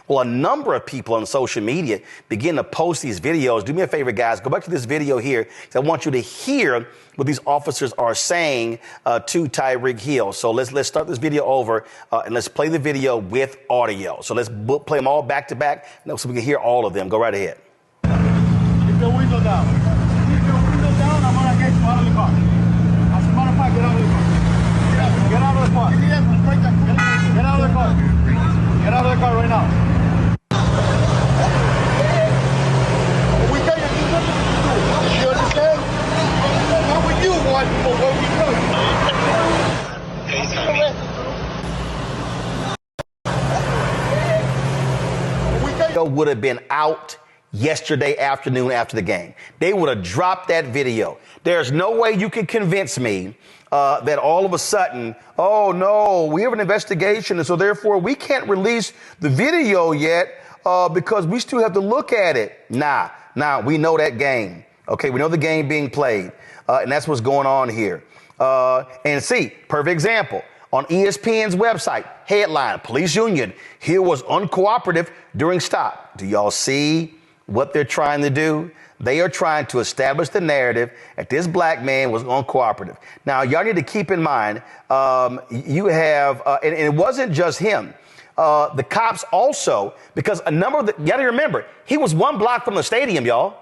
Well, a number of people on social media begin to post these videos. Do me a favor, guys. Go back to this video here. I want you to hear what these officers are saying to Tyreek Hill. So let's start this video over and let's play the video with audio. So let's play them all back to back so we can hear all of them. Go right ahead. Keep your window down. Keep your window down. I'm gonna get you out of the car. As a matter of fact, get out of the car. Get out of the car. Get out of the car. Get out of the car right now. We tell you, do nothing to do. You understand? Not what you want, but what we do. Would have been out yesterday afternoon after the game. They would have dropped that video. There's no way you can convince me that all of a sudden, oh no, we have an investigation and so therefore we can't release the video yet because we still have to look at it. Nah, we know that game. Okay, we know the game being played and that's what's going on here. And see, perfect example. On ESPN's website, headline, police union, Hill was uncooperative during stop. Do y'all see what they're trying to do? They are trying to establish the narrative that this black man was uncooperative. Now, y'all need to keep in mind, you have, and it wasn't just him. The cops also, because a number of you got to remember, he was one block from the stadium, y'all.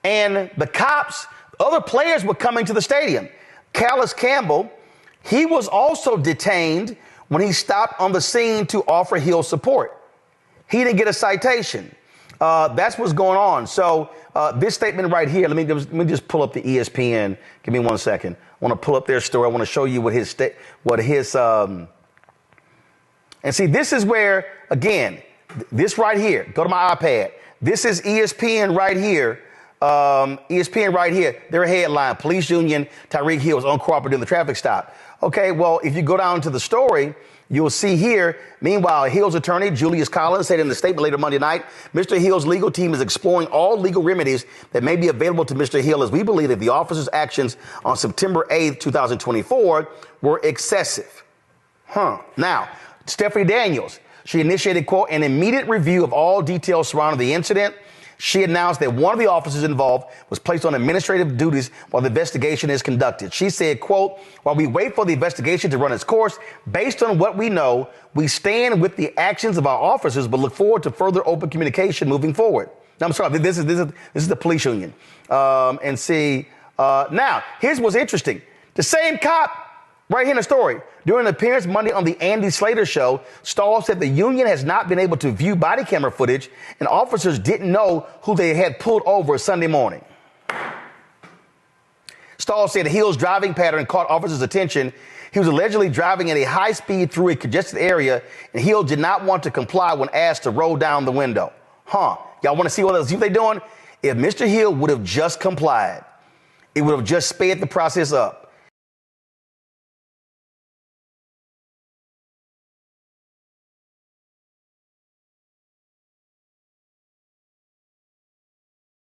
And the cops, other players were coming to the stadium. Callis Campbell, he was also detained when he stopped on the scene to offer Hill support. He didn't get a citation. That's what's going on. So this statement right here, let me just pull up the ESPN. Give me 1 second. I want to pull up their story. I want to show you what and see, this is where, again, this right here, go to my iPad. This is ESPN right here. ESPN right here, their headline, police union, Tyreek Hill was uncooperative in the traffic stop. Okay, well, if you go down to the story, you'll see here, meanwhile, Hill's attorney, Julius Collins, said in the statement later Monday night, Mr. Hill's legal team is exploring all legal remedies that may be available to Mr. Hill as we believe that the officer's actions on September 8th, 2024 were excessive. Now, Stephanie Daniels, she initiated, quote, an immediate review of all details surrounding the incident. She announced that one of the officers involved was placed on administrative duties while the investigation is conducted. She said, quote, while we wait for the investigation to run its course, based on what we know, we stand with the actions of our officers, but look forward to further open communication moving forward. Now, I'm sorry, this is the police union. And see, now, here's what's interesting. The same cop right here in the story, during an appearance Monday on the Andy Slater show, Stahl said the union has not been able to view body camera footage and officers didn't know who they had pulled over Sunday morning. Stahl said Hill's driving pattern caught officers' attention. He was allegedly driving at a high speed through a congested area, and Hill did not want to comply when asked to roll down the window. Y'all want to see what they're doing? If Mr. Hill would have just complied, it would have just sped the process up.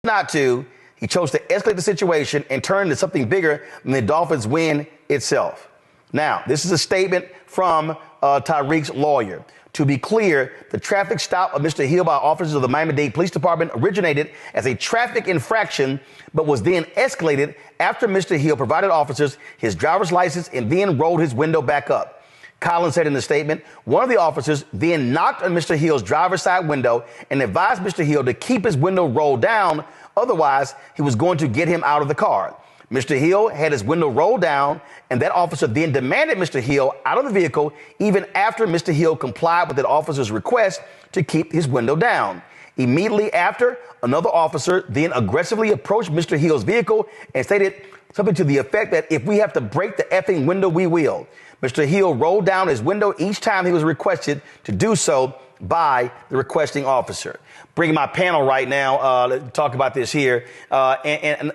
Not to, he chose to escalate the situation and turn into something bigger than the Dolphins win itself. Now, this is a statement from Tyreek's lawyer. To be clear, the traffic stop of Mr. Hill by officers of the Miami-Dade Police Department originated as a traffic infraction, but was then escalated after Mr. Hill provided officers his driver's license and then rolled his window back up. Collins said in the statement, one of the officers then knocked on Mr. Hill's driver's side window and advised Mr. Hill to keep his window rolled down. Otherwise, he was going to get him out of the car. Mr. Hill had his window rolled down, and that officer then demanded Mr. Hill out of the vehicle even after Mr. Hill complied with that officer's request to keep his window down. Immediately after, another officer then aggressively approached Mr. Hill's vehicle and stated something to the effect that if we have to break the effing window, we will. Mr. Hill rolled down his window each time he was requested to do so by the requesting officer. Bringing my panel right now, let's talk about this here. And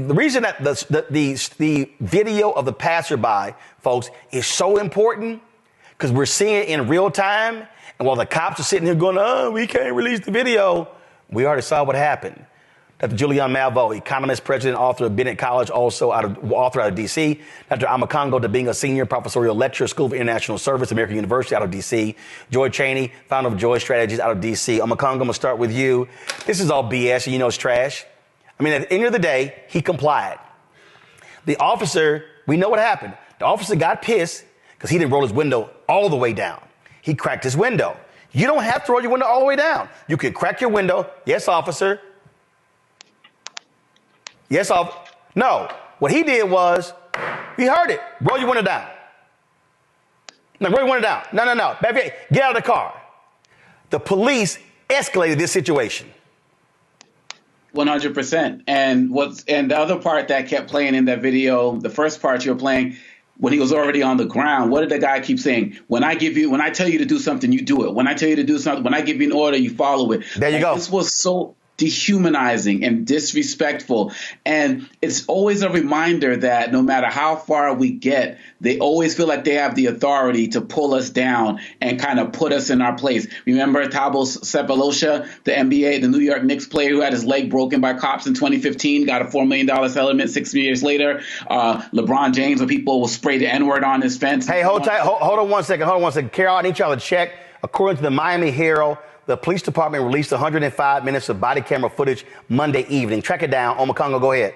the reason that the video of the passerby, folks, is so important because we're seeing it in real time. And while the cops are sitting here going, oh, we can't release the video, we already saw what happened. Dr. Julian Malveaux, economist, president, author of Bennett College, also author out of D.C. Dr. Amakongo Dabinga, senior professorial lecturer, School of International Service, American University out of D.C. Joy Cheney, founder of Joy Strategies out of D.C. Amakongo, I'm going to start with you. This is all BS, and you know it's trash. I mean, at the end of the day, he complied. The officer, we know what happened. The officer got pissed because he didn't roll his window all the way down. He cracked his window. You don't have to roll your window all the way down. You can crack your window. Yes, officer. Yes, officer. No. What he did was, he heard it. Roll your window down. No, roll your window down. No. Baby, get out of the car. The police escalated this situation. 100%. And the other part that kept playing in that video, the first part you were playing, when he was already on the ground, what did the guy keep saying? When I tell you to do something, you do it. When I tell you to do something, when I give you an order, you follow it. There you go. This was so dehumanizing and disrespectful. And it's always a reminder that no matter how far we get, they always feel like they have the authority to pull us down and kind of put us in our place. Remember Thabo Sefolosha, the NBA, the New York Knicks player who had his leg broken by cops in 2015, got a $4 million settlement 6 years later. LeBron James, when people will spray the N-word on his fence. Hey, hold on one second. Carol, I need y'all to check. According to the Miami Herald, the police department released 105 minutes of body camera footage Monday evening. Track it down. Omakongo, go ahead.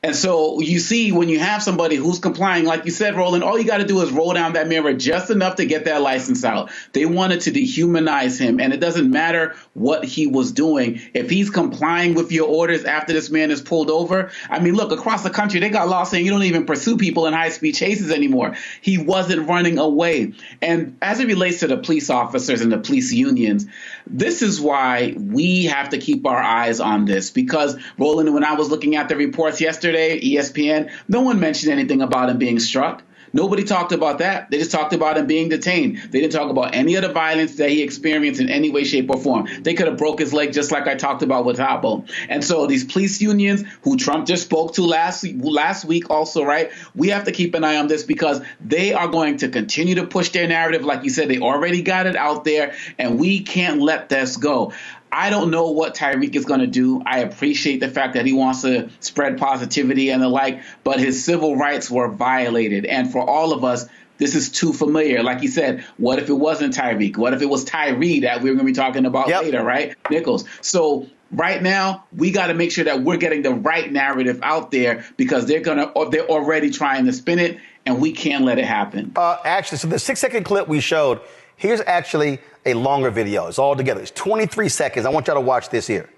And so you see, when you have somebody who's complying, like you said, Roland, all you got to do is roll down that mirror just enough to get that license out. They wanted to dehumanize him, and it doesn't matter what he was doing. If he's complying with your orders after this man is pulled over, I mean, look, across the country, they got laws saying you don't even pursue people in high-speed chases anymore. He wasn't running away. And as it relates to the police officers and the police unions, this is why we have to keep our eyes on this. Because, Roland, when I was looking at the reports yesterday, ESPN, no one mentioned anything about him being struck. Nobody talked about that. They just talked about him being detained. They didn't talk about any of the violence that he experienced in any way, shape, or form. They could have broke his leg just like I talked about with Thabo. And so these police unions who Trump just spoke to last week also, right, we have to keep an eye on this because they are going to continue to push their narrative. Like you said, they already got it out there, and we can't let this go. I don't know what Tyreek is going to do. I appreciate the fact that he wants to spread positivity and the like, but his civil rights were violated. And for all of us, this is too familiar. Like you said, what if it wasn't Tyreek? What if it was Tyree that we were going to be talking about later, right? Nichols. So right now, we got to make sure that we're getting the right narrative out there because they're already trying to spin it, and we can't let it happen. Actually, so the 6-second clip we showed, here's actually a longer video. It's all together. It's 23 seconds. I want y'all to watch this here.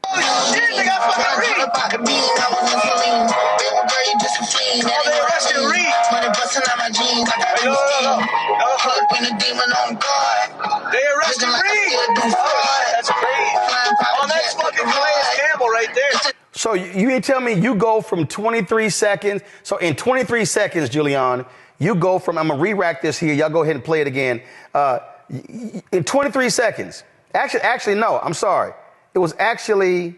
Oh, shit, they got fucking Reed. They arrested Reed. They arrested Reed. Oh, that's crazy. Oh, that's fucking Calais Campbell right there. So you tell me you go from 23 seconds. So in 23 seconds, Julian, you go from, I'm going to re-rack this here. Y'all go ahead and play it again. In 23 seconds. Actually, no, I'm sorry. It was actually,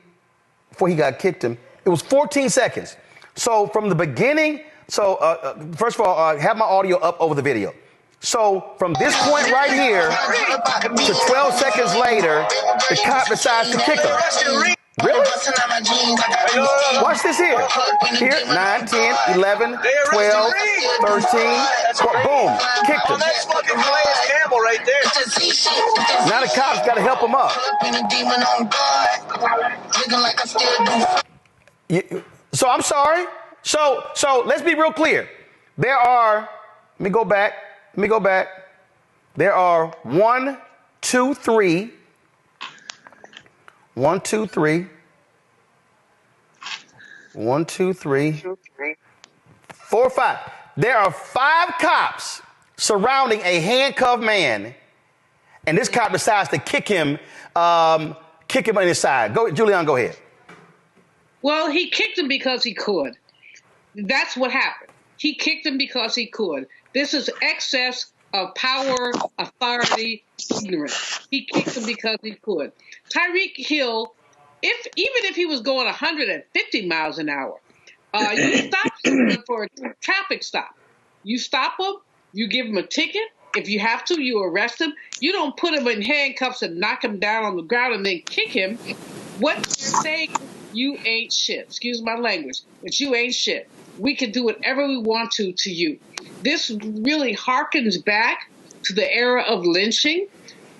before he got kicked him, it was 14 seconds. So from the beginning, first of all, have my audio up over the video. So from this point right here to 12 seconds later, the cop decides to kick him. Really? Watch this here. Here, 9, 10, 11, 12, 13. Boom. Kicked him. That's fucking Calais Campbell right there. Now the cops got to help him up. So I'm sorry. So let's be real clear. There are, let me go back. There are 1, 2, 3. 1, 2, 3. 1, 2, 3. 4, 5. There are 5 cops surrounding a handcuffed man, and this cop decides to kick him on his side. Go, Julian, go ahead. Well, he kicked him because he could. That's what happened. He kicked him because he could. This is excess of power, authority, ignorance. He kicked him because he could. Tyreek Hill, even if he was going 150 miles an hour, you stop someone for a traffic stop. You stop him, you give him a ticket, If you have to, you arrest him. You don't put him in handcuffs and knock him down on the ground and then kick him. What they're saying is, you ain't shit. Excuse my language, but you ain't shit. We can do whatever we want to you. This really harkens back to the era of lynching,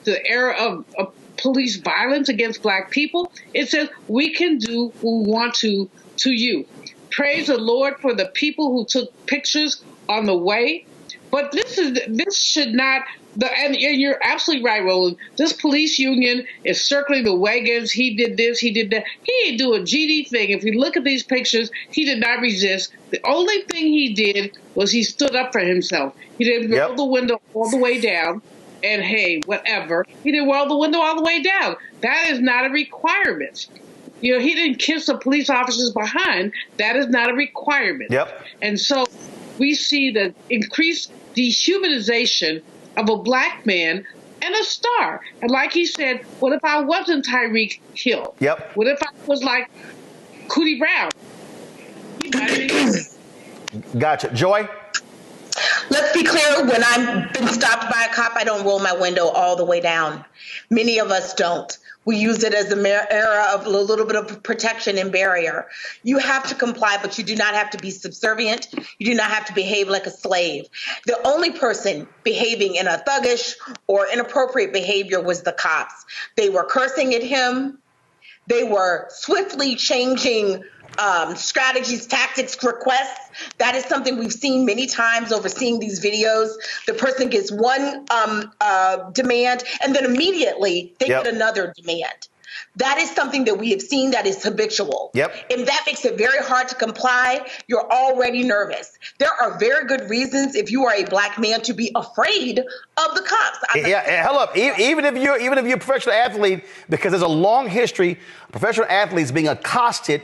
to the era of police violence against Black people. It says we can do what we want to you. Praise the Lord for the people who took pictures on the way. But this should not. And you're absolutely right, Roland. This police union is circling the wagons. He did this, he did that. He ain't do a GD thing. If we look at these pictures, he did not resist. The only thing he did was he stood up for himself. He didn't roll the window all the way down and, hey, whatever. He didn't roll the window all the way down. That is not a requirement. You know, he didn't kiss the police officers behind. That is not a requirement. Yep. And so we see the increased dehumanization of a Black man and a star. And like he said, what if I wasn't Tyreek Hill? Yep. What if I was like Cootie Brown? Gotcha. Joy? Let's be clear, when I've been stopped by a cop, I don't roll my window all the way down. Many of us don't. We use it as an era of a little bit of protection and barrier. You have to comply, but you do not have to be subservient. You do not have to behave like a slave. The only person behaving in a thuggish or inappropriate behavior was the cops. They were cursing at him. They were swiftly changing strategies, tactics, requests. That is something we've seen many times overseeing these videos. The person gets one demand, and then immediately they get another demand. That is something that we have seen that is habitual. And that makes it very hard to comply. You're already nervous. There are very good reasons, if you are a Black man, to be afraid of the cops. Hell up. Even if you're a professional athlete, because there's a long history of professional athletes being accosted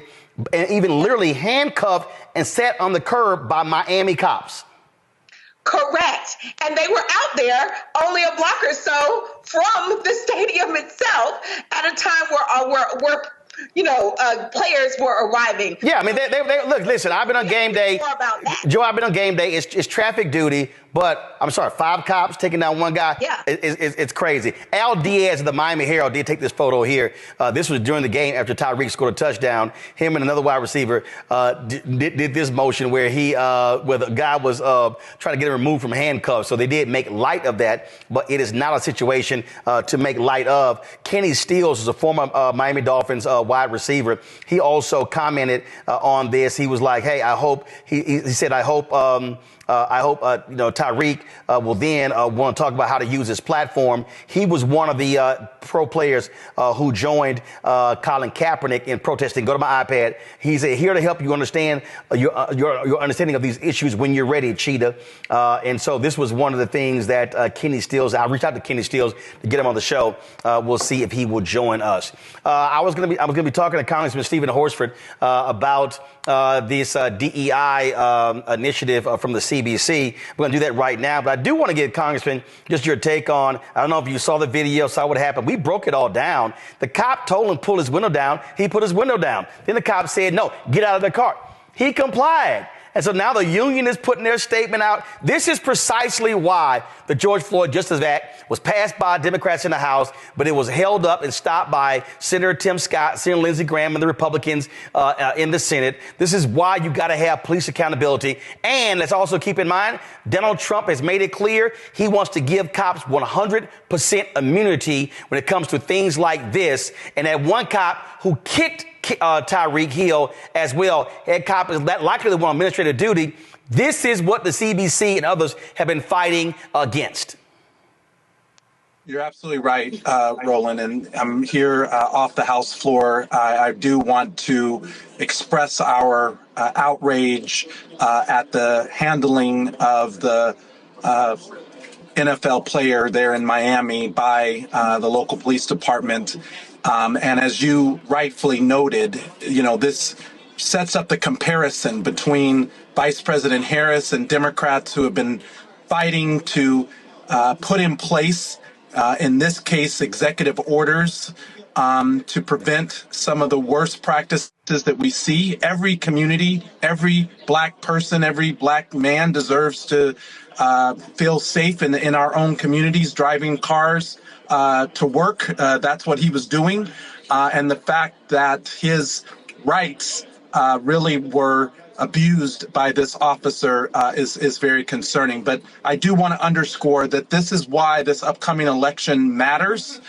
and even literally handcuffed and sat on the curb by Miami cops. Correct. And they were out there only a block or so from the stadium itself at a time where players were arriving. Yeah, I mean, they look, listen, I've been on game day. More about that. Joe, I've been on game day. It's traffic duty, but I'm sorry, 5 cops taking down one guy. Yeah. It's crazy. Al Diaz of the Miami Herald did take this photo here. This was during the game after Tyreek scored a touchdown. Him and another wide receiver did this motion where where the guy was trying to get him removed from handcuffs. So they did make light of that, but it is not a situation to make light of. Kenny Stills is a former Miami Dolphins wide receiver. He also commented on this. He was like, "Hey, I hope," he said, "I hope Tyreek will then want to talk about how to use his platform." He was one of the pro players who joined Colin Kaepernick in protesting. Go to my iPad. He's here to help you understand your understanding of these issues when you're ready, Cheetah. And so this was one of the things that Kenny Stills. I reached out to Kenny Stills to get him on the show. We'll see if he will join us. I was going to be talking to Congressman Stephen Horsford about this DEI initiative from the CBC. We're going to do that right now, but I do want to get, Congressman, just your take on, I don't know if you saw the video, saw what happened. We broke it all down. The cop told him to pull his window down. He put his window down. Then the cop said, "No, get out of the car." He complied. And so now the union is putting their statement out. This is precisely why the George Floyd Justice Act was passed by Democrats in the House, but it was held up and stopped by Senator Tim Scott, Senator Lindsey Graham, and the Republicans in the Senate. This is why you got to have police accountability. And let's also keep in mind, Donald Trump has made it clear he wants to give cops 100% immunity when it comes to things like this. And that one cop who kicked Tyreek Hill as well, that cop is likely on administrative duty. This is what the CBC and others have been fighting against. You're absolutely right, Roland, and I'm here off the House floor. I do want to express our outrage at the handling of the NFL player there in Miami by the local police department. And as you rightfully noted, this sets up the comparison between Vice President Harris and Democrats who have been fighting to put in place in this case, executive orders to prevent some of the worst practices that we see. Every community, every black person, every black man deserves to feel safe in our own communities, driving cars to work. That's what he was doing. And the fact that his rights really were abused by this officer is very concerning. But I do want to underscore that this is why this upcoming election matters.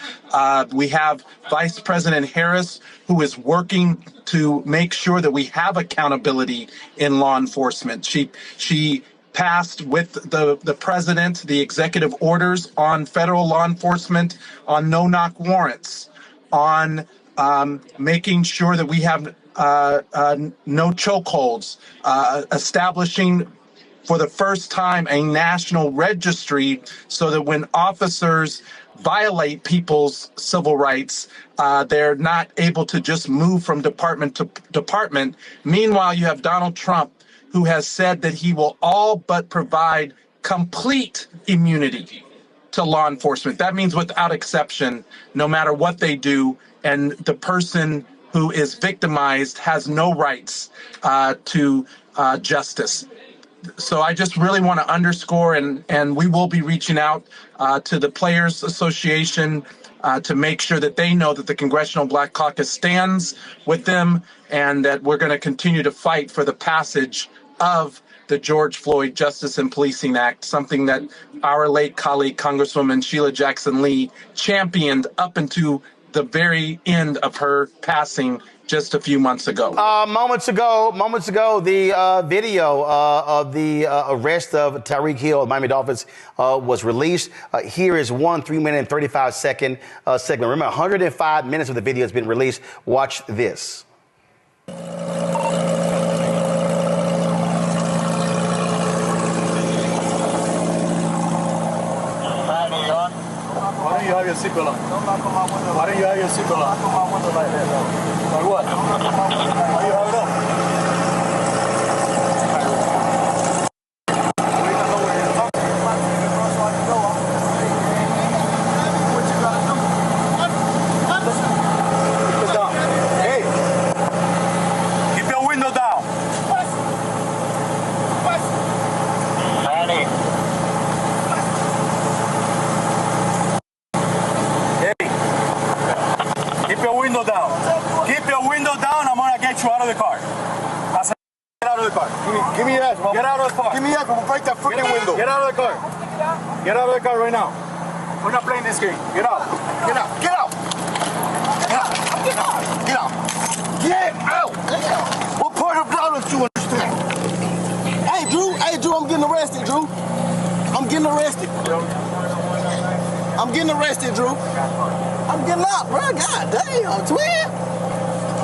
We have Vice President Harris, who is working to make sure that we have accountability in law enforcement. She passed with the president the executive orders on federal law enforcement, on no-knock warrants, on making sure that we have no chokeholds, establishing for the first time a national registry so that when officers violate people's civil rights, they're not able to just move from department to department. Meanwhile, you have Donald Trump, who has said that he will all but provide complete immunity to law enforcement. That means without exception, no matter what they do, and the person who is victimized has no rights to justice. So I just really want to underscore, and we will be reaching out to the Players Association to make sure that they know that the Congressional Black Caucus stands with them, and that we're going to continue to fight for the passage of the George Floyd Justice and Policing Act, something that our late colleague, Congresswoman Sheila Jackson Lee, championed up into the very end of her passing just a few months ago. Moments ago, the video of the arrest of Tyreek Hill of Miami Dolphins was released. Here is one 3-minute and 35-second segment. Remember, 105 minutes of the video has been released. Watch this. Why don't you have your seatbelt on? Why don't you have your seatbelt on? Like what? Why do you have it on? Hey, keep your window down. Keep your window down. Keep your window down. I'm gonna get you out of the car. Get out of the car. Give me that. Get out of the car. Give me that. We'll break that freaking window. Get out of the car. Get out of the car right now. We're not playing this game. Get out. Get out. Get out. Get out. Get out. Get out. Get out. What part of violence do you understand? Hey, Drew, I'm getting arrested, Drew. I'm getting arrested. I'm getting arrested, Drew. I'm getting out, bro. God damn, twin.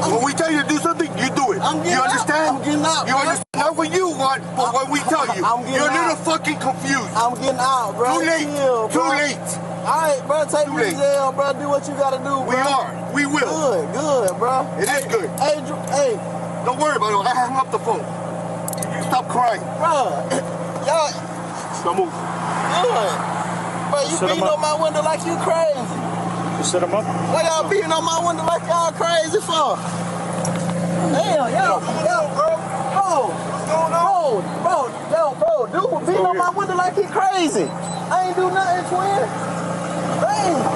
When we tell you to do something, you do it. You understand? I'm getting out. You understand? Not what you want, but what we tell you. You're a little fucking confused. I'm getting out, bro. Too late. Chill, Too bro. late. All right, bro. Take me to jail, bro. Do what you gotta do, bro. We are. We will. Good, bro. It is good. Hey, Drew. Hey, Don't worry about it. I hung up the phone. Stop crying. bro. Y'all, Don't move. good. Bro, you Set 'em beating up. on my window like you crazy. You set him up. Why y'all beating on my window like y'all crazy for? Damn, yo, bro, dude, beating on my window like he crazy. I ain't do nothing, twin. Damn.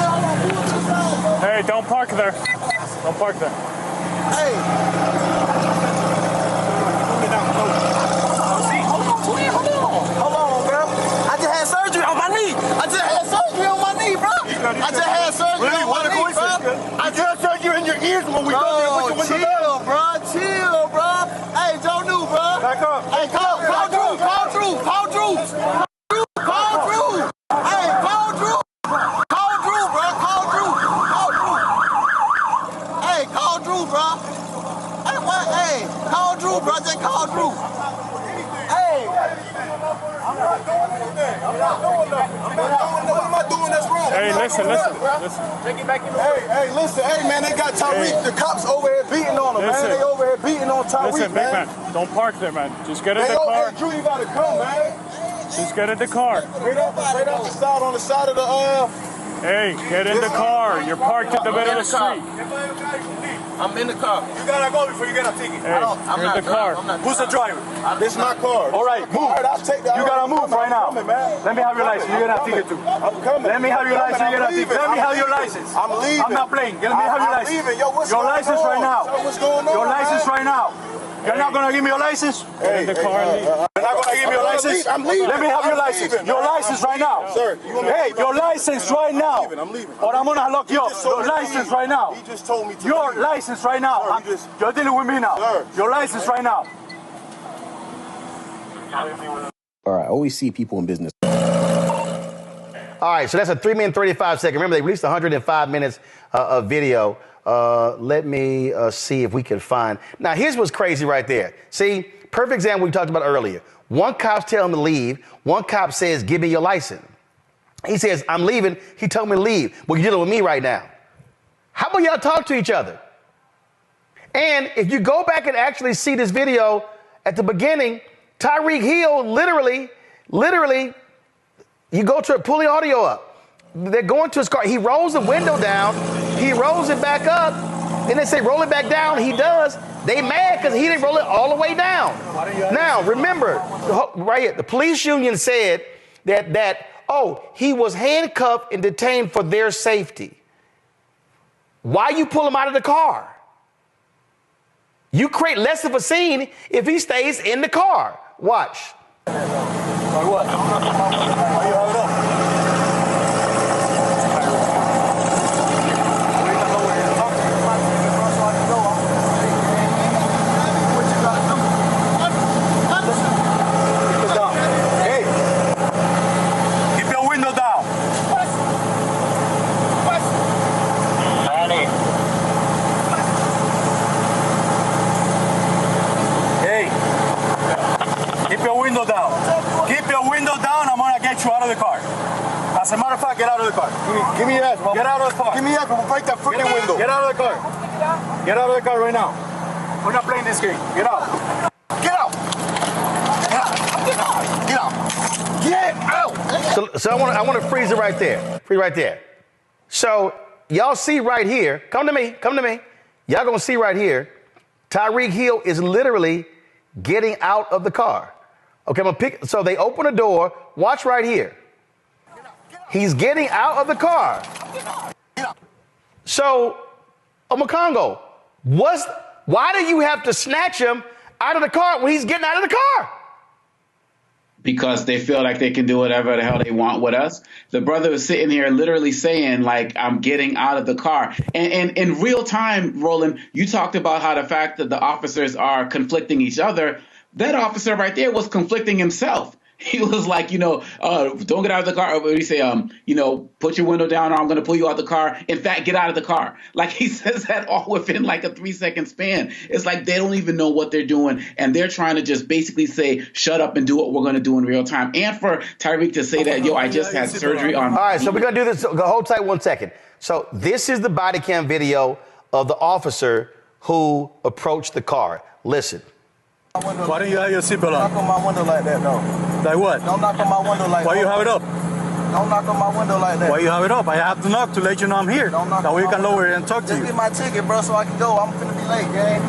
All I gotta do is this side, bro. Hey, don't park there. Don't park there. Hey. Hold on, twin, hold on. Hold on, bro. I just had surgery on my knee. I just had surgery on my knee, bro. I just had surgery on my knee, bro. I just heard you in your ears when we told you to put your window down. Chill, bro. Hey, Joe New, bro. Back up. Hey, call Drew. Call Drew. Call Drew. Call Drew. Hey, call Drew. Call Drew, bro. Call Drew. Call Drew. Hey, call Drew, bro. Hey, what? Hey, call Drew, bro. Just call Drew. Hey. I'm not doing anything. I'm not doing nothing. What am I doing that's wrong? Hey, listen. Hey, listen. Hey, man, they got Tyreek. The cops over here beating on him, man. Listen. They over here beating on Tyreek, Listen, big man. man, don't park there, man. Just get in Hey, the car. Drew, you gotta come, man. Just get in the car. Wait up the side on the side of the Hey, get in the car. You're parked in the middle of the street. I'm in the car. You gotta go before you get a ticket. Hey, you're in the car. Who's the driver? This is my car. All right, move. All right, I'll take that. You gotta move right now. Let me have your license. You get a ticket too. I'm coming. Let me have your license. You get a ticket. Let me have your license. I'm leaving. I'm not playing. Let me have your license. I'm leaving. Yo, what's your license right now? What's going on? Your license right now. You're not gonna give me your license? Get in the car. You're not gonna give me your license? I'm leaving. Let me have your license. Your license right now. Sir, hey, your license right now. I'm leaving. Or I'm gonna lock you up. Your license right now. He just told me to. Your license right now. You're dealing with me now. Your license right now. All right, I always see people in business. All right, so that's a 3 minute 35 second. Remember, they released 105 minutes of video. Let me see if we can find. Now, here's what's crazy right there. See, perfect example we talked about earlier. One cop's telling him to leave. One cop says, give me your license. He says, I'm leaving. He told me to leave. Well, you're dealing with me right now. How about y'all talk to each other? And if you go back and actually see this video at the beginning, Tyreek Hill literally, you go to it, pull the audio up. They're going to his car. He rolls the window down. He rolls it back up. Then they say, roll it back down. He does. They mad because he didn't roll it all the way down. Now, remember, right here, the police union said that, he was handcuffed and detained for their safety. Why you pull him out of the car? You create less of a scene if he stays in the car. Watch. Like what? Why you hold it up? As a matter of fact, get out of the car. Give me your ass, bro. Get out of the car. Give me your ass, bro. Break that freaking window. Get out of the car. Get out of the car right now. We're not playing this game. Get out. Get out. Get out. Get out. Get out. Get out. So I want to freeze it right there. Freeze right there. So y'all see right here. Come to me. Come to me. Y'all gonna see right here. Tyreek Hill is literally getting out of the car. Okay, I'm gonna pick. So they open the door. Watch right here. He's getting out of the car. So, Omakongo, why do you have to snatch him out of the car when he's getting out of the car? Because they feel like they can do whatever the hell they want with us. The brother was sitting here literally saying, like, I'm getting out of the car. And in real time, Roland, you talked about how the fact that the officers are conflicting each other. That officer right there was conflicting himself. He was like, don't get out of the car. Or what do you say? Put your window down or I'm going to pull you out the car. In fact, get out of the car. Like he says that all within like a 3-second span. It's like they don't even know what they're doing. And they're trying to just basically say, shut up and do what we're going to do in real time. And for Tyreek to say that, I just had surgery on. All right, so we're going to do this. Hold tight 1 second. So this is the body cam video of the officer who approached the car. Listen. Why don't you have your seatbelt on? Don't knock on my window like that, though. Like what? Don't knock on my window like that. Why you have it up? Don't knock on my window like that. Why you have it up? I have to knock to let you know I'm here. Don't knock. That way you can lower it and talk to you. Just get my ticket, bro, so I can go. I'm finna be late, gang.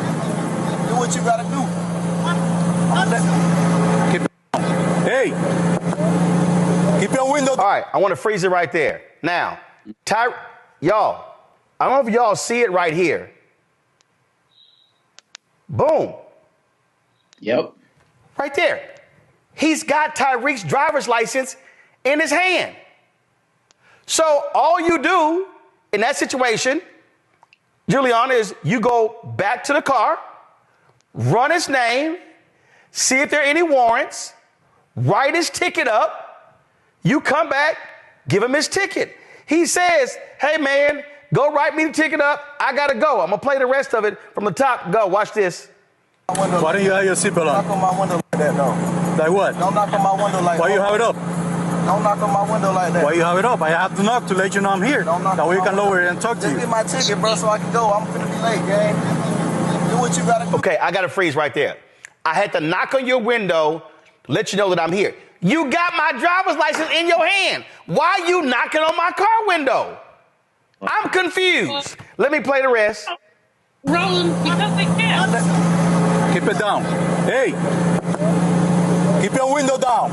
Do what you gotta do. Hey. Keep your window. All right, I want to freeze it right there. Now, y'all, I don't know if y'all see it right here. Boom. Yep. Right there. He's got Tyreek's driver's license in his hand. So all you do in that situation, Juliana, is you go back to the car, run his name, see if there are any warrants, write his ticket up. You come back, give him his ticket. He says, hey, man, go write me the ticket up. I got to go. I'm going to play the rest of it from the top. Go. Watch this. Why don't you have your seatbelt on? Don't knock on my window like that, no. Like what? Don't knock on my window like that. Why you have it up? Don't knock on my window like that. Why you have it up? I have to knock to let you know I'm here. That way you can lower it and talk to you. Just get my ticket, bro, so I can go. I'm finna be late, gang. Do what you gotta do. Okay, I gotta freeze right there. I had to knock on your window, let you know that I'm here. You got my driver's license in your hand. Why are you knocking on my car window? I'm confused. Let me play the rest. Roland, because they can. Keep it down. Hey, keep your window down.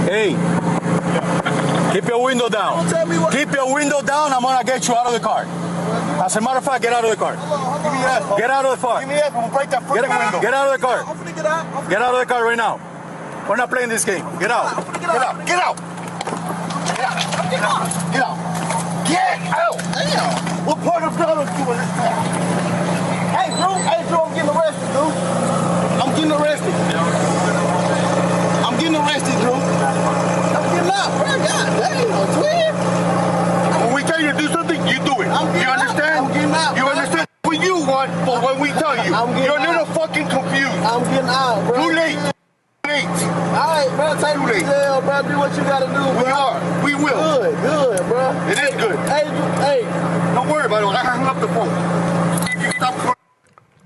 Hey, keep your window down. Keep your window down. I'm gonna get you out of the car. As a matter of fact, get out of the car. Get out of the car. Give me that. I'm gonna break that fucking window. Get out of the car. I'm gonna get out. Get out of the car right now. We're not playing this game. Get out. Get out. Get out. Get out. Get out. Get out. Get out. Damn. What part of Dallas doing this time? Hey, Drew. Hey, Drew. I'm getting arrested, dude. I'm getting arrested. I'm getting arrested, Drew. I'm getting out. Bro, God damn, twin. When we tell you to do something, you do it. You understand? I'm getting out. You understand what you want, but when we tell you, you're a little fucking confused. I'm getting out, bro. Too late. All right, bro, take me to jail, bro. Do what you gotta do, bro. We are. We will. Good, bro. It is good. Hey. Don't worry about it. I hung up the phone. You stop.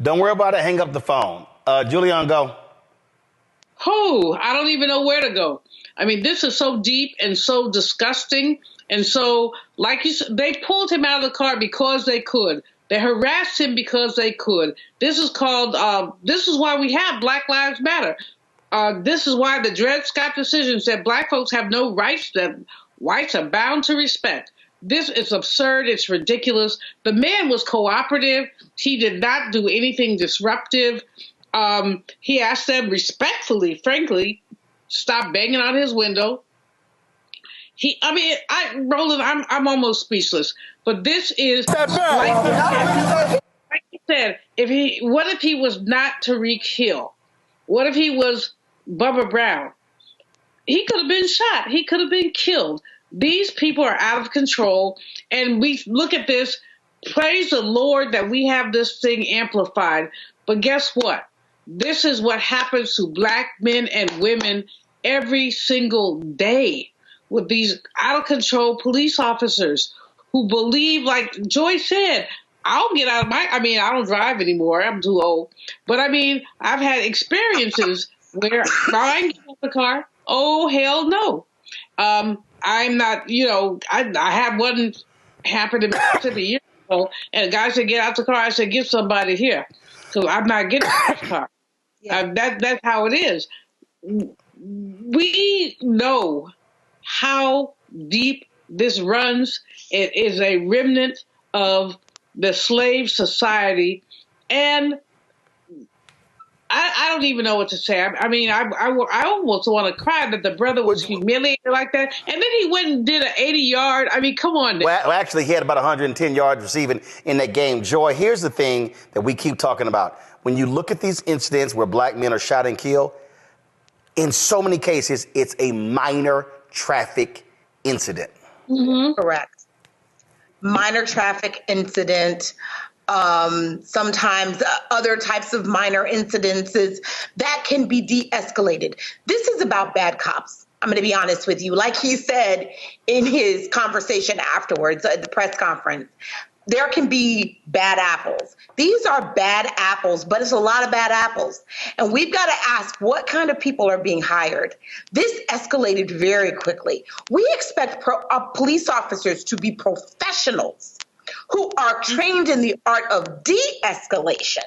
Don't worry about it. Hang up the phone. Julian, go. Oh, I don't even know where to go. I mean, this is so deep and so disgusting. And so, like you said, they pulled him out of the car because they could. They harassed him because they could. This is called, this is why we have Black Lives Matter. This is why the Dred Scott decision said black folks have no rights that whites are bound to respect. This is absurd. It's ridiculous. The man was cooperative. He did not do anything disruptive. He asked them respectfully, frankly, stop banging on his window. Roland, I'm almost speechless. But this is like you said. What if he was not Tyreek Hill? What if he was Bubba Brown? He could have been shot. He could have been killed. These people are out of control. And we look at this, praise the Lord that we have this thing amplified. But guess what? This is what happens to black men and women every single day with these out of control police officers who believe, like Joy said, I'll get out of I don't drive anymore. I'm too old. But I've had experiences where I get out the car. Oh, hell no. I'm not, I had one happen to me a year ago, and a guy said, get out the car. I said, get somebody here. So I'm not getting out the car. Yeah. That's how it is. We know how deep this runs. It is a remnant of the slave society, and I don't even know what to say. I almost want to cry that the brother was humiliated like that, and then he went and did an 80-yard. Come on. Well, actually, he had about 110 yards receiving in that game. Joy, here's the thing that we keep talking about. When you look at these incidents where black men are shot and killed, in so many cases, it's a minor traffic incident. Mm-hmm. Correct. Minor traffic incident. Sometimes other types of minor incidences that can be de-escalated. This is about bad cops. I'm going to be honest with you. Like he said in his conversation afterwards at the press conference, there can be bad apples. These are bad apples, but it's a lot of bad apples. And we've got to ask what kind of people are being hired. This escalated very quickly. We expect police officers to be professionals who are trained in the art of de-escalation.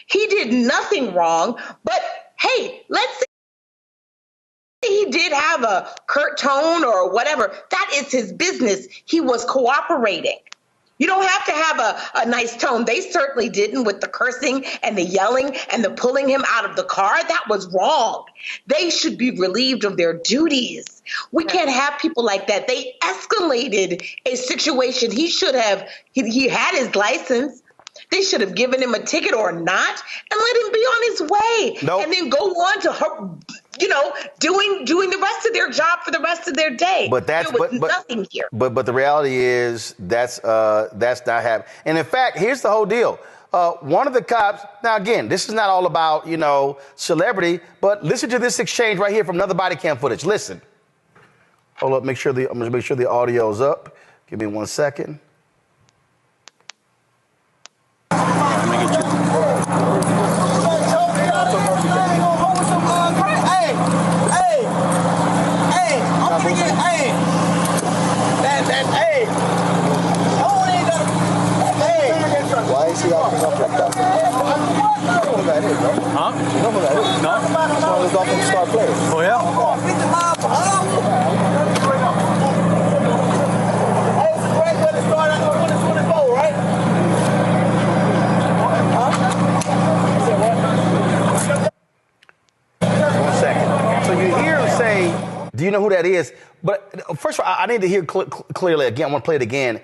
He did nothing wrong, but hey, let's say he did have a curt tone or whatever. That is his business. He was cooperating. You don't have to have a nice tone. They certainly didn't with the cursing and the yelling and the pulling him out of the car. That was wrong. They should be relieved of their duties. We can't have people like that. They escalated a situation. He should have, he had his license. They should have given him a ticket or not and let him be on his way. Nope. And then go on to, doing the rest of their job for the rest of their day. But that's nothing here. But the reality is that's not happening. And in fact, here's the whole deal. One of the cops. Now again, this is not all about celebrity, but listen to this exchange right here from another body cam footage. Listen. Hold up. I'm going to make sure the audio's up. Give me 1 second. that is, bro? Huh? You know who that is? No. It's one of the Dolphins star players. Oh, yeah? Hey, it's a great way to start out 2024, right? One second. So you hear him say, do you know who that is? But first of all, I need to hear clearly again. I want to play it again.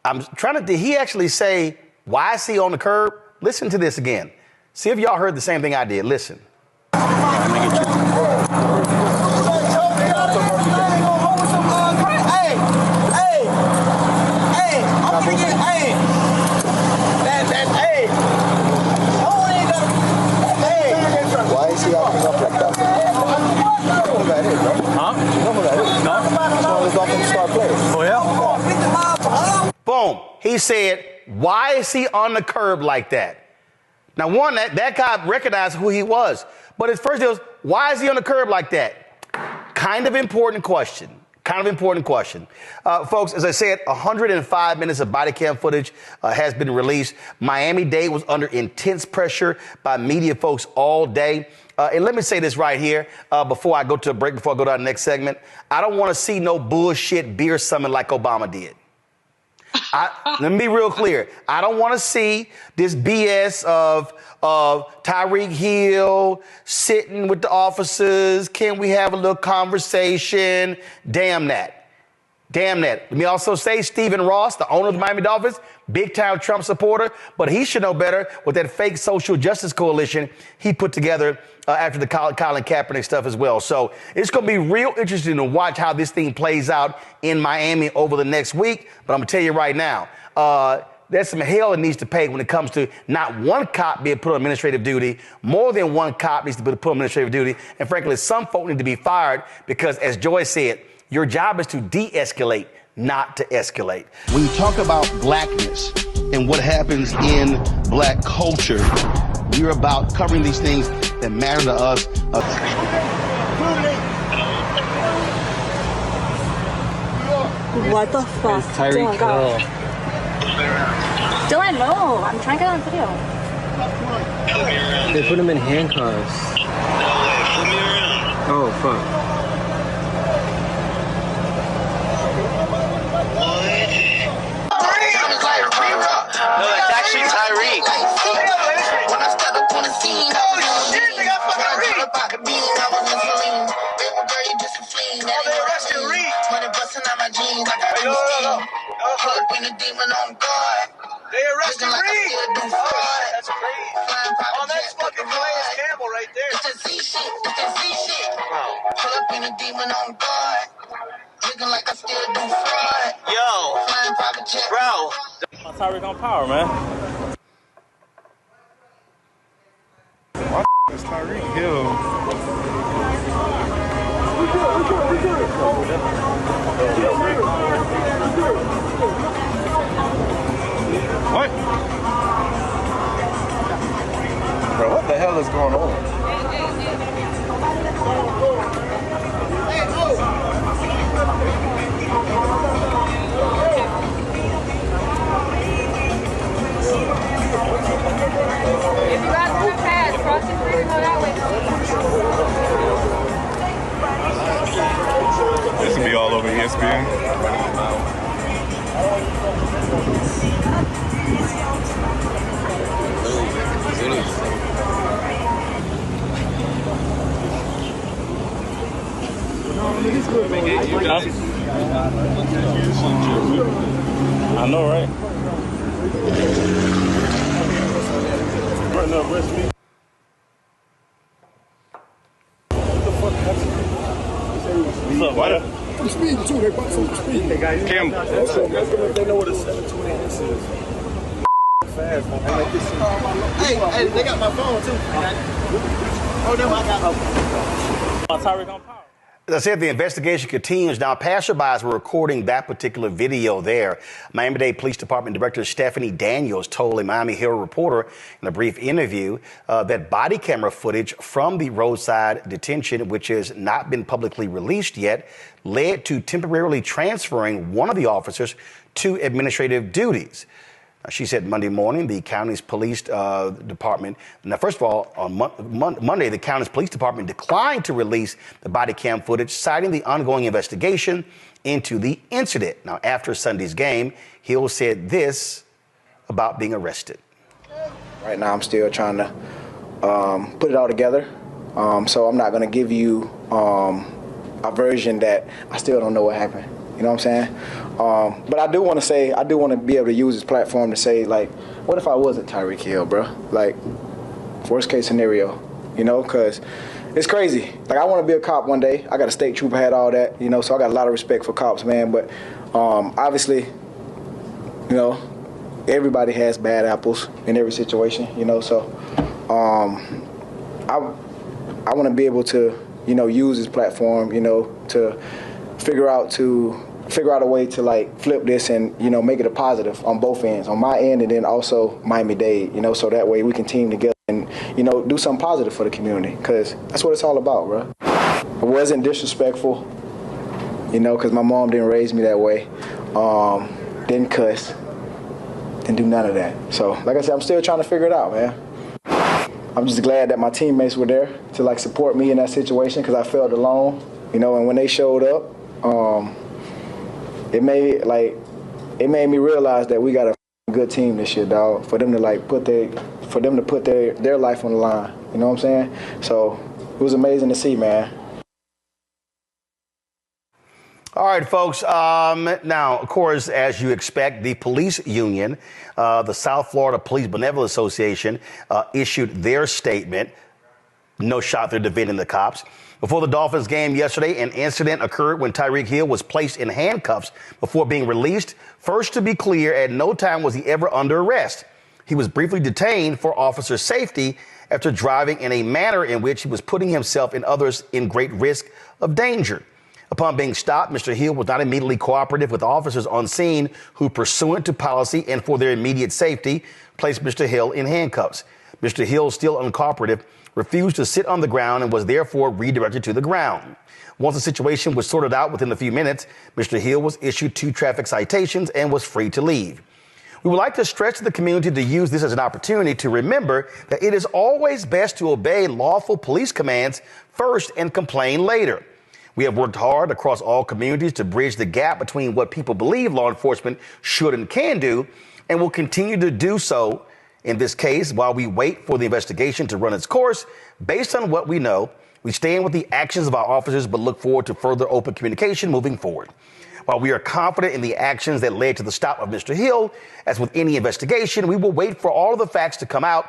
I'm trying to, did he actually say, why is he on the curb? Listen to this again. See if y'all heard the same thing I did. Listen. Why is he acting up like that? You know who that is, bro? Huh? You know who that is? No. It's one of the Dolphins star players. Oh, yeah? Boom. He said, why is he on the curb like that? Now, one, that guy recognized who he was. But at first it was, why is he on the curb like that? Kind of important question. Folks, as I said, 105 minutes of body cam footage has been released. Miami-Dade was under intense pressure by media folks all day. And let me say this right here before I go to a break, before I go to our next segment. I don't want to see no bullshit beer summit like Obama did. Let me be real clear. I don't want to see this BS of Tyreek Hill sitting with the officers. Can we have a little conversation? Damn that. Let me also say Stephen Ross, the owner of the Miami Dolphins, big-time Trump supporter, but he should know better with that fake social justice coalition he put together after the Colin Kaepernick stuff as well. So it's going to be real interesting to watch how this thing plays out in Miami over the next week. But I'm going to tell you right now, there's some hell it needs to pay when it comes to not one cop being put on administrative duty. More than one cop needs to be put on administrative duty. And frankly, some folk need to be fired because, as Joy said, your job is to de-escalate, not to escalate. When you talk about blackness and what happens in black culture, we're about covering these things that matter to us. What the fuck? It's Tyreek Hill. Dylan, no. I'm trying to get on video. They put him in handcuffs. Oh, fuck. No, it's actually Tyreek. When I stepped up on the scene, oh shit, they got fucking Reed. I was insulin. Baby girl, you just a fleen. Oh, they arrested Reed. Money busting out my jeans. I got no steam. Pull up in a demon on guard. They arrested Reed. That's crazy. Oh, that's fucking Calais Campbell right there. It's that Z shit. Pull up in a demon on guard. Looking like I still do fraud. Yo. Flying private jet. Bro. My Tyreek on power, man. Why is Tyreek Hill? What? Bro, what the hell is going on? If you guys want to pass, cross the street, go that way. This will be all over ESPN. I know, right? What's up, buddy? I'm speeding too. They bought some speed. Hey guys, Kim. They know what a 720 is. Fast, man. Hey, they got my phone too. Oh no, I got Tyreek on power. As I said, the investigation continues. Now, passerbys were recording that particular video there. Miami-Dade Police Department Director Stephanie Daniels told a Miami Herald reporter in a brief interview that body camera footage from the roadside detention, which has not been publicly released yet, led to temporarily transferring one of the officers to administrative duties. She said Monday morning the county's police department. Now, first of all, on Monday, the county's police department declined to release the body cam footage, citing the ongoing investigation into the incident. Now, after Sunday's game, Hill said this about being arrested. Right now, I'm still trying to put it all together. So I'm not going to give you a version that I still don't know what happened. You know what I'm saying? But I do want to say, I do want to be able to use this platform to say, like, what if I wasn't Tyreek Hill, bro? Like, worst case scenario, you know, because it's crazy. Like, I want to be a cop one day. I got a state trooper, had all that, you know, so I got a lot of respect for cops, man. But obviously, you know, everybody has bad apples in every situation, you know, so I want to be able to, you know, use this platform, you know, to figure out a way to, like, flip this and, you know, make it a positive on both ends, on my end and then also Miami-Dade, you know, so that way we can team together and, you know, do something positive for the community, because that's what it's all about, bro. It wasn't disrespectful, you know, because my mom didn't raise me that way, didn't cuss, didn't do none of that. So, like I said, I'm still trying to figure it out, man. I'm just glad that my teammates were there to, like, support me in that situation, because I felt alone, you know, and when they showed up, it made me realize that we got a good team this year, dog. For them to, like, put their life on the line. You know what I'm saying? So it was amazing to see, man. All right, folks. Now, of course, as you expect, the police union, the South Florida Police Benevolent Association, issued their statement. No shot, they're defending the cops. Before the Dolphins game yesterday, an incident occurred when Tyreek Hill was placed in handcuffs before being released. First, to be clear, at no time was he ever under arrest. He was briefly detained for officer safety after driving in a manner in which he was putting himself and others in great risk of danger. Upon being stopped, Mr. Hill was not immediately cooperative with officers on scene who, pursuant to policy and for their immediate safety, placed Mr. Hill in handcuffs. Mr. Hill, still uncooperative, refused to sit on the ground and was therefore redirected to the ground. Once the situation was sorted out within a few minutes, Mr. Hill was issued 2 traffic citations and was free to leave. We would like to stress to the community to use this as an opportunity to remember that it is always best to obey lawful police commands first and complain later. We have worked hard across all communities to bridge the gap between what people believe law enforcement should and can do, and will continue to do so in this case while we wait for the investigation to run its course. Based on what we know, we stand with the actions of our officers, but look forward to further open communication moving forward. While we are confident in the actions that led to the stop of Mr. Hill, as with any investigation, we will wait for all of the facts to come out,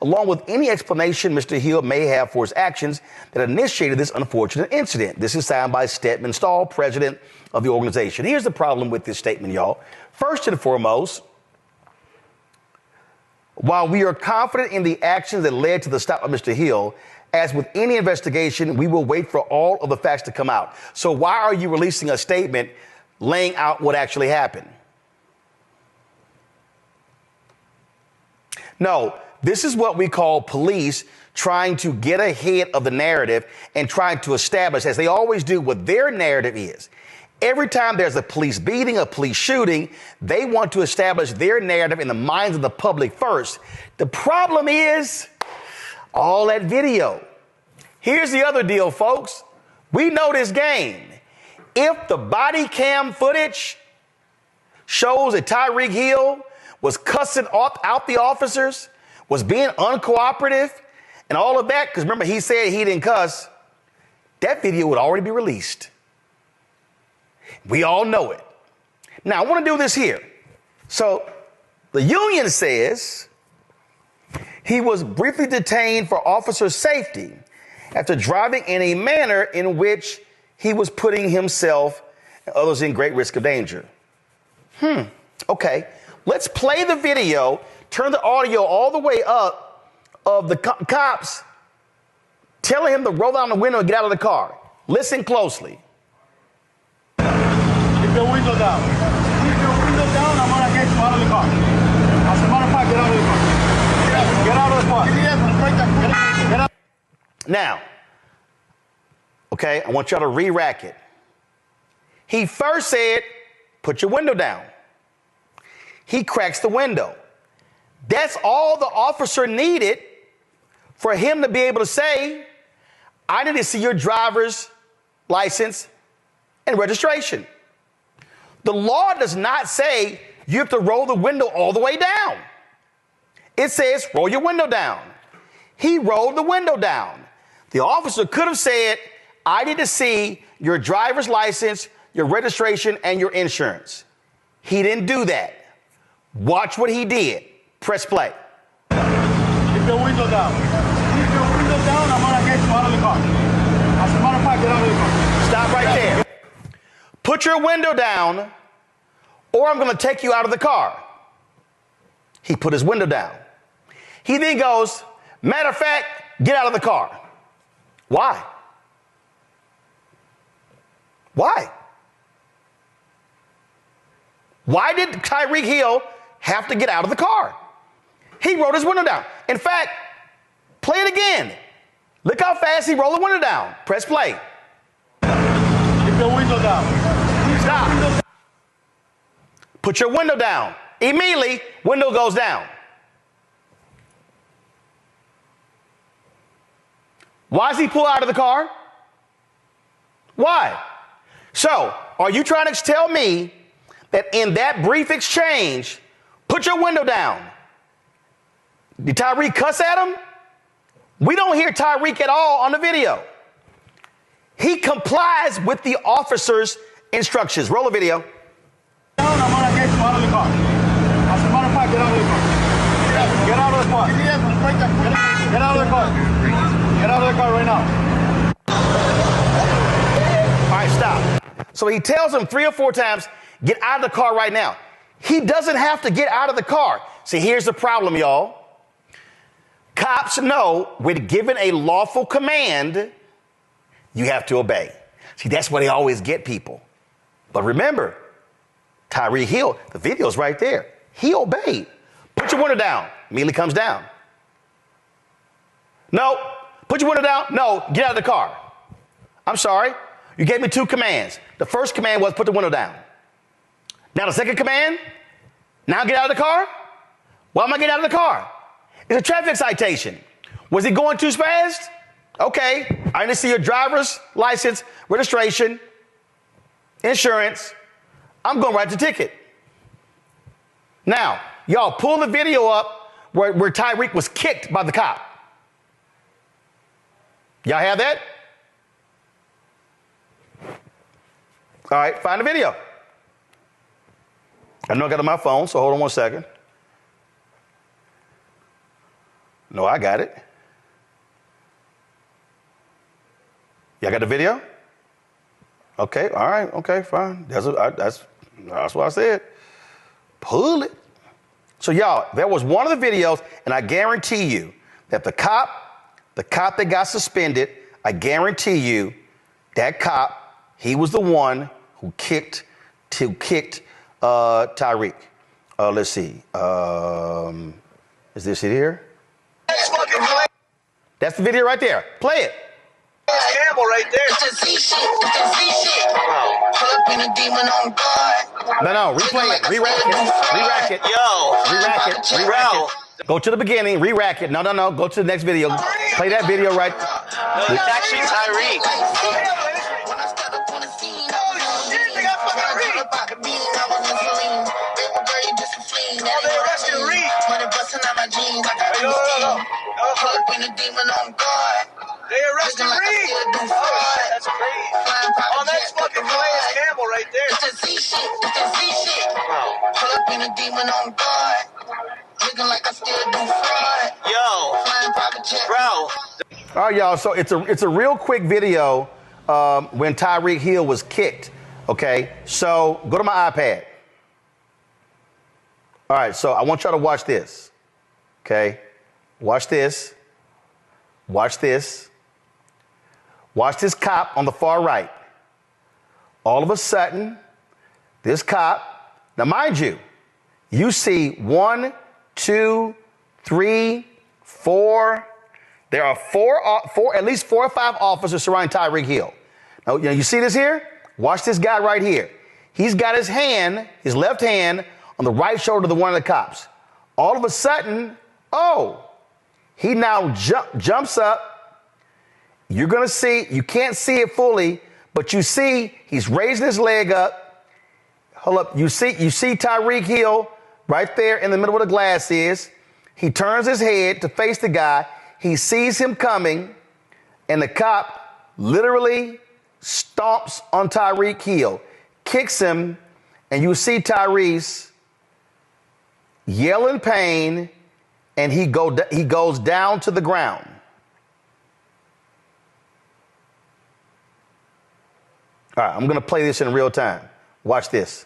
along with any explanation Mr. Hill may have for his actions that initiated this unfortunate incident. This is signed by Stedman Stahl, president of the organization. Here's the problem with this statement, y'all. First and foremost, while we are confident in the actions that led to the stop of Mr. Hill, as with any investigation, we will wait for all of the facts to come out. So why are you releasing a statement laying out what actually happened? No, this is what we call police trying to get ahead of the narrative and trying to establish, as they always do, what their narrative is. Every time there's a police beating, a police shooting, they want to establish their narrative in the minds of the public first. The problem is all that video. Here's the other deal, folks. We know this game. If the body cam footage shows that Tyreek Hill was cussing out the officers, was being uncooperative, and all of that, because remember, he said he didn't cuss, that video would already be released. We all know it. Now, I want to do this here. So the union says he was briefly detained for officer safety after driving in a manner in which he was putting himself and others in great risk of danger. Okay, let's play the video, turn the audio all the way up of the cops telling him to roll down the window and get out of the car. Listen closely. Keep your window down. Keep your window down, I'm gonna get you out of the car. As a matter of fact, get out of the car. Get out of the car. Get out. Now, okay, I want y'all to re-rack it. He first said, put your window down. He cracks the window. That's all the officer needed for him to be able to say, I need to see your driver's license and registration. The law does not say you have to roll the window all the way down. It says roll your window down. He rolled the window down. The officer could have said, I need to see your driver's license, your registration, and your insurance. He didn't do that. Watch what he did. Press play. Keep the window down. Keep the window down, I'm gonna get you out of the car. As a matter of fact, get out of the car. Stop right there. Put your window down, or I'm gonna take you out of the car. He put his window down. He then goes, matter of fact, get out of the car. Why? Why? Why did Tyreek Hill have to get out of the car? He rolled his window down. In fact, play it again. Look how fast he rolled the window down. Press play. Keep the window down. Stop. Put your window down. Immediately, window goes down. Why does he pull out of the car? Why? So, are you trying to tell me that in that brief exchange, put your window down, did Tyreek cuss at him? We don't hear Tyreek at all on the video. He complies with the officer's instructions. Roll the video. I'm gonna get you out of the car. As a matter of fact, get out of the car. Get out of the car. Get out of the car. Get out of the car right now. All right, stop. So he tells him 3 or 4 times, get out of the car right now. He doesn't have to get out of the car. See, here's the problem, y'all. Cops know when given a lawful command, you have to obey. See, that's why they always get people. But remember, Tyreek Hill, the video's right there. He obeyed. Put your window down. Immediately comes down. No. Put your window down. No. Get out of the car. I'm sorry. You gave me 2 commands. The first command was put the window down. Now the second command, now get out of the car? Why am I getting out of the car? It's a traffic citation. Was he going too fast? Okay, I need to see your driver's license, registration, insurance. I'm going to write the ticket. Now, y'all pull the video up where Tyreek was kicked by the cop. Y'all have that? All right, find the video. I know I got it on my phone, so hold on one second. No, I got it. Y'all got the video? Okay, all right, okay, fine. That's what I said. Pull it. So y'all, that was one of the videos, and I guarantee you that the cop that got suspended, I guarantee you that cop, he was the one who kicked Tyreek. Let's see. Is this it here? That's the video right there. Play it. Campbell right there. It's a Z shit. It's a Z shit. Pull up in a demon on guard. No, replay it. Re-rack it. Re-rack it. Yo. Re-rack it. Re-rack it. Go to the beginning. Re-rack it. No. Go to the next video. Play that video right. No, it's actually Tyreek. When I start up on the scene, they got fucking Reed. I was in saline. Baby girl, you just a fiend. Oh, they arrested Reed. Money busting out my jeans. I got no. Pull up in a demon on guard. They arrested Reed. That's crazy. Oh, that's fucking Calais Campbell right there. It's a Z shit. It's a Z shit. Pull up in a demon on guard. Looking like I still do fraud. Yo. Flying private jet. Bro. All right, y'all. So it's a real quick video when Tyreek Hill was kicked. Okay. So go to my iPad. All right. So I want y'all to watch this. Okay. Watch this. Watch this. Watch this cop on the far right. All of a sudden, this cop, now mind you, you see 1, 2, 3, 4. There are at least 4 or 5 officers surrounding Tyreek Hill. Now, you see this here? Watch this guy right here. He's got his left hand on the right shoulder of one of the cops. All of a sudden, he now jumps up. You're going to see, you can't see it fully, but you see he's raising his leg up. Hold up. You see Tyreek Hill right there in the middle where the glass is. He turns his head to face the guy. He sees him coming, and the cop literally stomps on Tyreek Hill, kicks him, and you see Tyrese yell in pain, and he goes down to the ground. All right, I'm going to play this in real time. Watch this.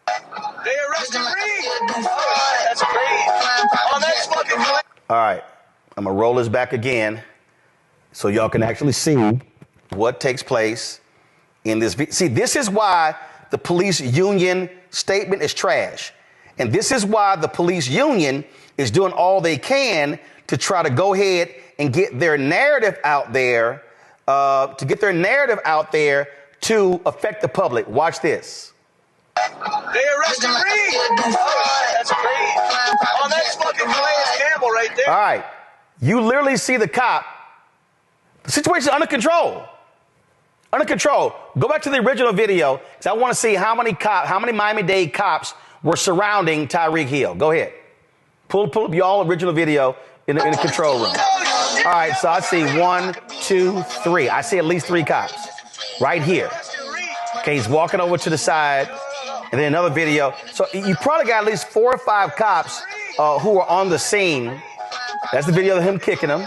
They arrested Reed. That's crazy. Oh, that's fucking crazy. All right, I'm going to roll this back again so y'all can actually see what takes place in this video. See, this is why the police union statement is trash. And this is why the police union is doing all they can to try to go ahead and get their narrative out there, to affect the public. Watch this. They arrested Reed. That's crazy. Oh, that's fucking Calais Campbell right there. All right. You literally see the cop. The situation is under control. Under control. Go back to the original video because I want to see how many Miami-Dade cops were surrounding Tyreek Hill. Go ahead. Pull up y'all original video in the control room. All right, so I see 1, 2, 3. I see at least 3 cops right here. Okay, he's walking over to the side, and then another video. So you probably got at least 4 or 5 cops who are on the scene. That's the video of him kicking him.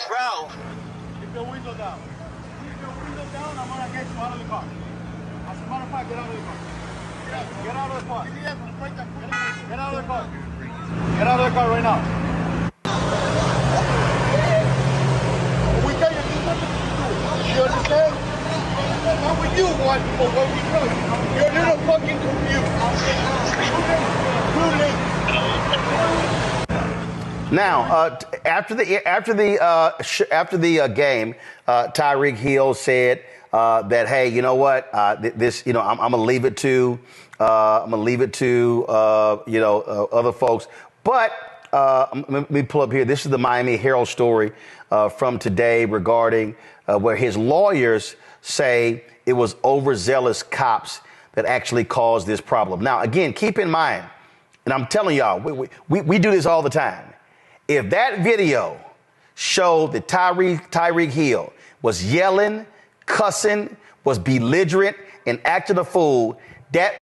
Bro. Keep your window down. Keep your window down, I'm gonna get you out of the car. As a matter of fact, get out of the car. Get out of the car. Get out of the car. Get out of the car right now. We tell you to do something to do. You understand? Not with you, one, but what we do. You're a little fucking confused. Too late. Now, after the game, Tyreek Hill said that, hey, you know what? I'm gonna leave it to other folks. But let me pull up here. This is the Miami Herald story from today regarding where his lawyers say it was overzealous cops that actually caused this problem. Now, again, keep in mind, and I'm telling y'all, we do this all the time. If that video showed that Tyreek Hill was yelling, cussing, was belligerent, and acting a fool, that